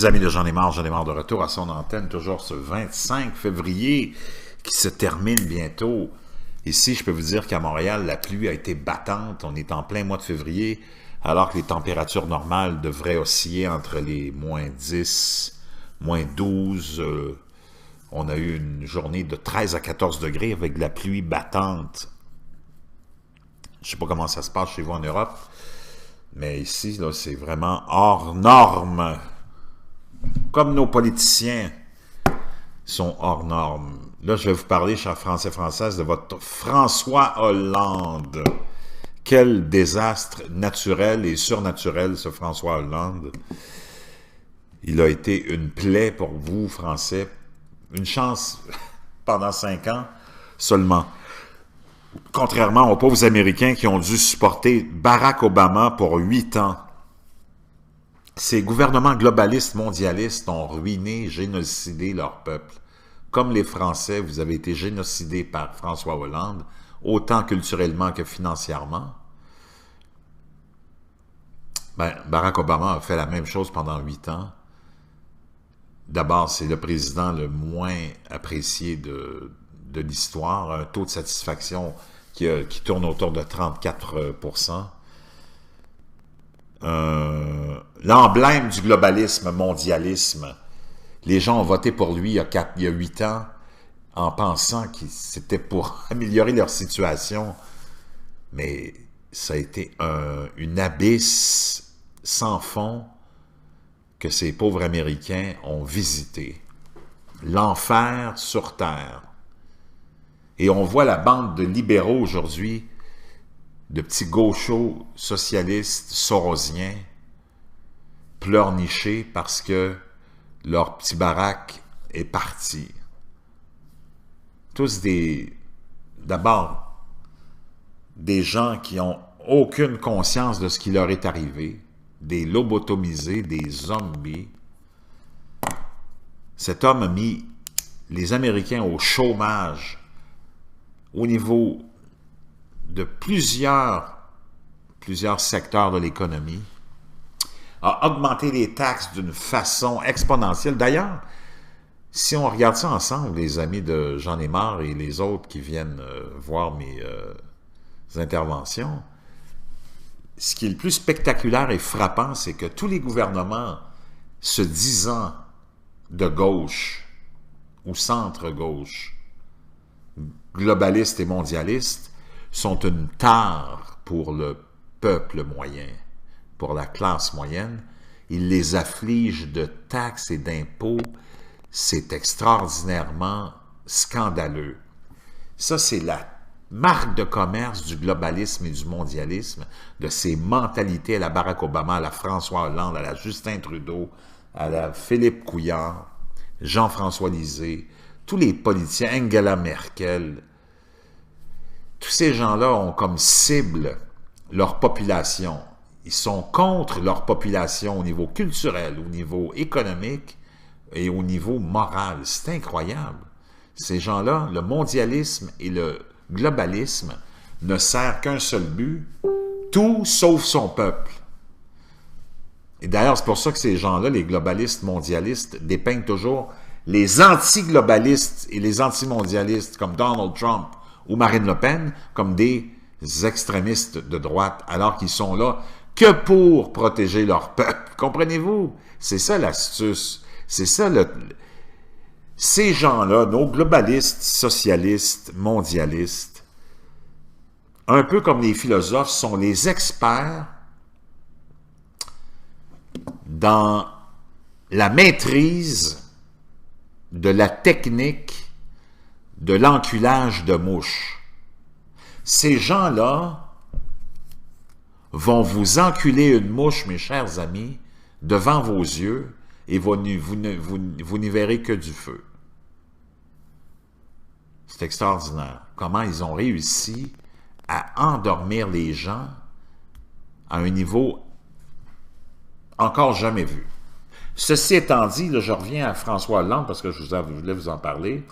Les amis de J'en ai marre de retour à son antenne, toujours ce 25 février qui se termine bientôt. Ici, je peux vous dire qu'à Montréal, la pluie a été battante. On est en plein mois de février, alors que les températures normales devraient osciller entre les moins 10, moins 12. On a eu une journée de 13 à 14 degrés avec de la pluie battante. Je ne sais pas comment ça se passe chez vous en Europe, mais ici, là, c'est vraiment hors norme. Comme nos politiciens sont hors normes. Là, je vais vous parler, chers Français, Françaises, de votre François Hollande. Quel désastre naturel et surnaturel, ce François Hollande. Il a été une plaie pour vous, Français. Une chance pendant 5 ans seulement. Contrairement aux pauvres Américains qui ont dû supporter Barack Obama pour 8 ans. Ces gouvernements globalistes, mondialistes ont ruiné, génocidé leur peuple. Comme les Français, vous avez été génocidés par François Hollande, autant culturellement que financièrement. Ben, Barack Obama a fait la même chose pendant 8 ans. D'abord, c'est le président le moins apprécié de l'histoire, un taux de satisfaction qui tourne autour de 34%. L'emblème du globalisme, mondialisme. Les gens ont voté pour lui il y a 8 ans en pensant que c'était pour améliorer leur situation. Mais ça a été une abysse sans fond que ces pauvres Américains ont visité. L'enfer sur terre. Et on voit la bande de libéraux aujourd'hui, de petits gauchos socialistes sorosiens, pleurnicher parce que leur petit baraque est parti. Tous d'abord, des gens qui n'ont aucune conscience de ce qui leur est arrivé, des lobotomisés, des zombies. Cet homme a mis les Américains au chômage au niveau de plusieurs secteurs de l'économie, a augmenté les taxes d'une façon exponentielle. D'ailleurs, si on regarde ça ensemble, les amis de J'en ai marre et les autres qui viennent voir mes interventions, ce qui est le plus spectaculaire et frappant, c'est que tous les gouvernements se disant de gauche ou centre-gauche, globalistes et mondialistes, sont une tare pour le peuple moyen, pour la classe moyenne. Ils les affligent de taxes et d'impôts. C'est extraordinairement scandaleux. Ça, c'est la marque de commerce du globalisme et du mondialisme, de ces mentalités à la Barack Obama, à la François Hollande, à la Justin Trudeau, à la Philippe Couillard, Jean-François Lisée, tous les politiciens, Angela Merkel. Tous ces gens-là ont comme cible leur population. Ils sont contre leur population au niveau culturel, au niveau économique et au niveau moral. C'est incroyable. Ces gens-là, le mondialisme et le globalisme ne servent qu'un seul but, tout sauf son peuple. Et d'ailleurs, c'est pour ça que ces gens-là, les globalistes mondialistes, dépeignent toujours les anti-globalistes et les anti-mondialistes comme Donald Trump ou Marine Le Pen comme des extrémistes de droite, alors qu'ils sont là que pour protéger leur peuple. Comprenez-vous? C'est ça l'astuce. C'est ça ces gens-là, nos globalistes, socialistes, mondialistes, un peu comme les philosophes, sont les experts dans la maîtrise de la technique de l'enculage de mouches. Ces gens-là vont vous enculer une mouche, mes chers amis, devant vos yeux, et vous n'y verrez que du feu. C'est extraordinaire. Comment ils ont réussi à endormir les gens à un niveau encore jamais vu. Ceci étant dit, là, je reviens à François Hollande parce que je voulais vous en parler.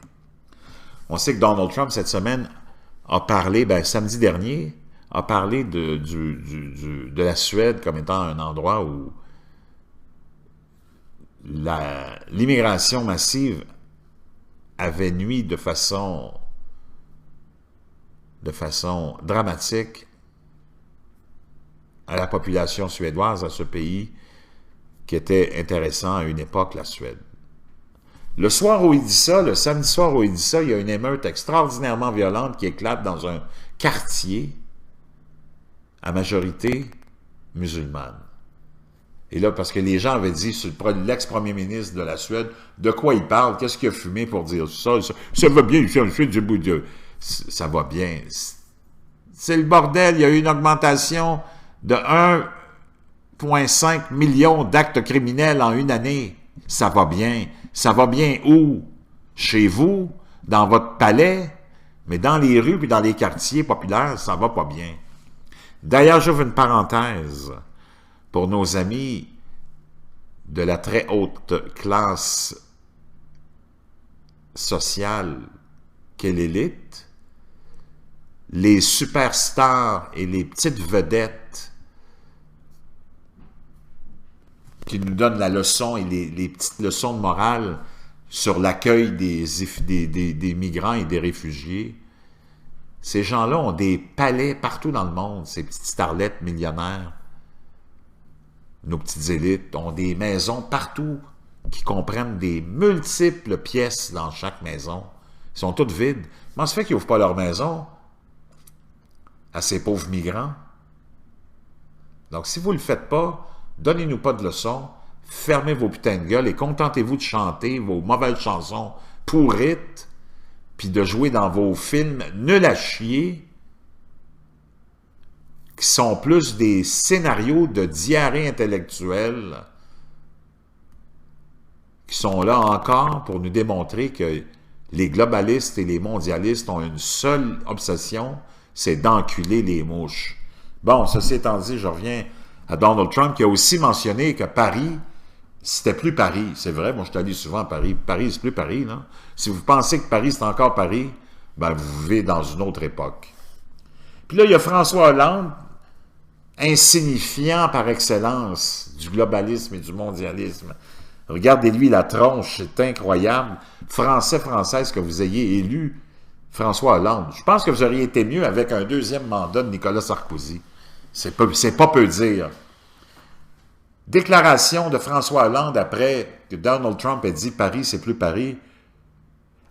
On sait que Donald Trump, cette semaine, a parlé, samedi dernier, a parlé de la Suède comme étant un endroit où l'immigration massive avait nui de façon dramatique à la population suédoise, à ce pays qui était intéressant à une époque, la Suède. Le soir où il dit ça, le samedi soir où il dit ça, il y a une émeute extraordinairement violente qui éclate dans un quartier à majorité musulmane. Et là, parce que les gens avaient dit sur l'ex-premier ministre de la Suède, de quoi il parle, qu'est-ce qu'il a fumé pour dire ça, ça va bien ici en Suède, du bout de... Ça va bien. C'est le bordel, il y a eu une augmentation de 1,5 million d'actes criminels en une année. Ça va bien. Ça va bien où? Chez vous? Dans votre palais? Mais dans les rues et dans les quartiers populaires, ça va pas bien. D'ailleurs, j'ouvre une parenthèse pour nos amis de la très haute classe sociale qu'est l'élite, les superstars et les petites vedettes qui nous donnent la leçon et les petites leçons de morale sur l'accueil des migrants et des réfugiés. Ces gens-là ont des palais partout dans le monde, ces petites starlettes millionnaires. Nos petites élites ont des maisons partout qui comprennent des multiples pièces dans chaque maison. Ils sont toutes vides. Comment ça fait qu'ils n'ouvrent pas leur maison à ces pauvres migrants? Donc, si vous ne le faites pas, donnez-nous pas de leçons, fermez vos putains de gueules et contentez-vous de chanter vos mauvaises chansons pourrites, puis de jouer dans vos films nuls à chier, qui sont plus des scénarios de diarrhée intellectuelle, qui sont là encore pour nous démontrer que les globalistes et les mondialistes ont une seule obsession, c'est d'enculer les mouches. Bon, ceci étant dit, je reviens à Donald Trump, qui a aussi mentionné que Paris, c'était plus Paris. C'est vrai, moi je suis allé souvent à Paris. Paris, c'est plus Paris, là. Si vous pensez que Paris, c'est encore Paris, ben vous vivez dans une autre époque. Puis là, il y a François Hollande, insignifiant par excellence du globalisme et du mondialisme. Regardez-lui la tronche, c'est incroyable. Française, que vous ayez élu François Hollande. Je pense que vous auriez été mieux avec un deuxième mandat de Nicolas Sarkozy. C'est pas peu dire. Déclaration de François Hollande après que Donald Trump ait dit « Paris, c'est plus Paris ».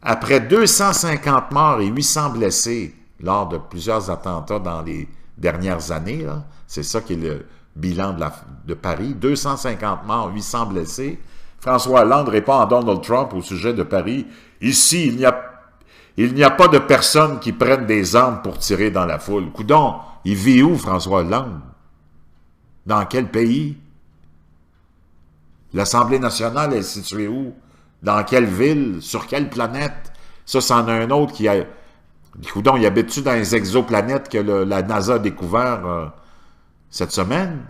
Après 250 morts et 800 blessés lors de plusieurs attentats dans les dernières années, c'est ça qui est le bilan de Paris, 250 morts, 800 blessés, François Hollande répond à Donald Trump au sujet de Paris « Ici, il n'y a pas de personnes qui prennent des armes pour tirer dans la foule. » Coudon, il vit où, François Hollande? Dans quel pays? L'Assemblée nationale est située où? Dans quelle ville? Sur quelle planète? Ça, c'en a un autre qui a... Coudon, il habite-tu dans les exoplanètes que la NASA a découvert cette semaine?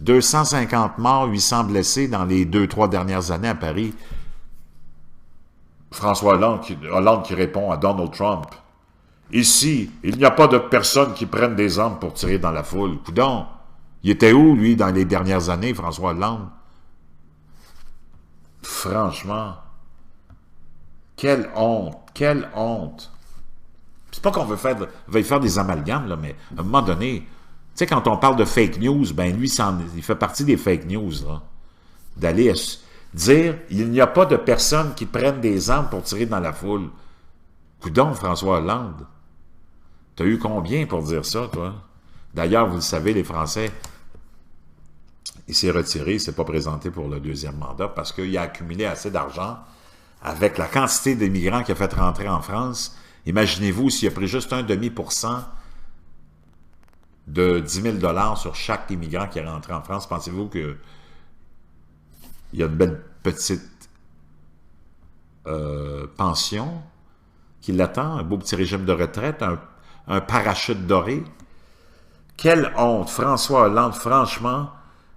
250 morts, 800 blessés dans les 2-3 dernières années à Paris. François Hollande qui répond à Donald Trump. Ici, il n'y a pas de personnes qui prennent des armes pour tirer dans la foule. Coudon, il était où, lui, dans les dernières années, François Hollande? Franchement, quelle honte, quelle honte. C'est pas qu'on veuille faire des amalgames, là, mais à un moment donné, tu sais, quand on parle de fake news, ben lui, il fait partie des fake news, là. D'aller dire, il n'y a pas de personnes qui prennent des armes pour tirer dans la foule. Coudon, François Hollande. T'as eu combien pour dire ça, toi? D'ailleurs, vous le savez, les Français, il s'est retiré, il ne s'est pas présenté pour le deuxième mandat parce qu'il a accumulé assez d'argent avec la quantité d'immigrants qu'il a fait rentrer en France. Imaginez-vous s'il a pris juste 0,5% de 10 000 $ sur chaque immigrant qui est rentré en France. Pensez-vous qu'il y a une belle petite pension qui l'attend, un beau petit régime de retraite, un parachute doré? Quelle honte! François Hollande, franchement,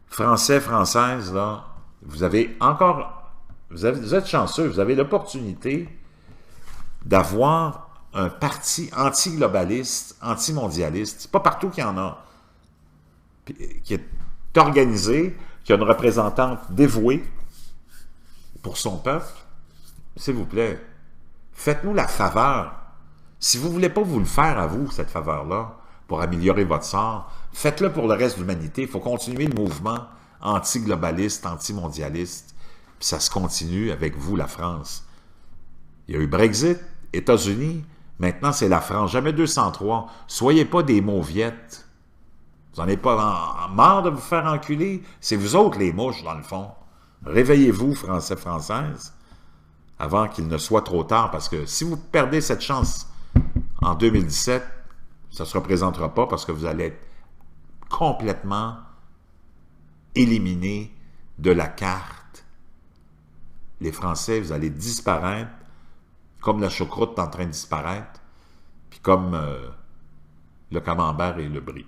Français, Françaises, là, vous êtes chanceux, vous avez l'opportunité d'avoir un parti anti-globaliste, anti-mondialiste. C'est pas partout qu'il y en a. Qui est organisé qui a une représentante dévouée pour son peuple, s'il vous plaît, faites-nous la faveur. Si vous ne voulez pas vous le faire à vous, cette faveur-là, pour améliorer votre sort, faites-le pour le reste de l'humanité. Il faut continuer le mouvement anti-globaliste, anti-mondialiste. Puis ça se continue avec vous, la France. Il y a eu Brexit, États-Unis, maintenant c'est la France. Jamais 203. Soyez pas des mauviettes. Vous n'en avez pas marre de vous faire enculer? C'est vous autres les mouches, dans le fond. Réveillez-vous, Français, Françaises, avant qu'il ne soit trop tard, parce que si vous perdez cette chance en 2017, ça ne se représentera pas parce que vous allez être complètement éliminé de la carte. Les Français, vous allez disparaître, comme la choucroute est en train de disparaître, puis comme le camembert et le brie.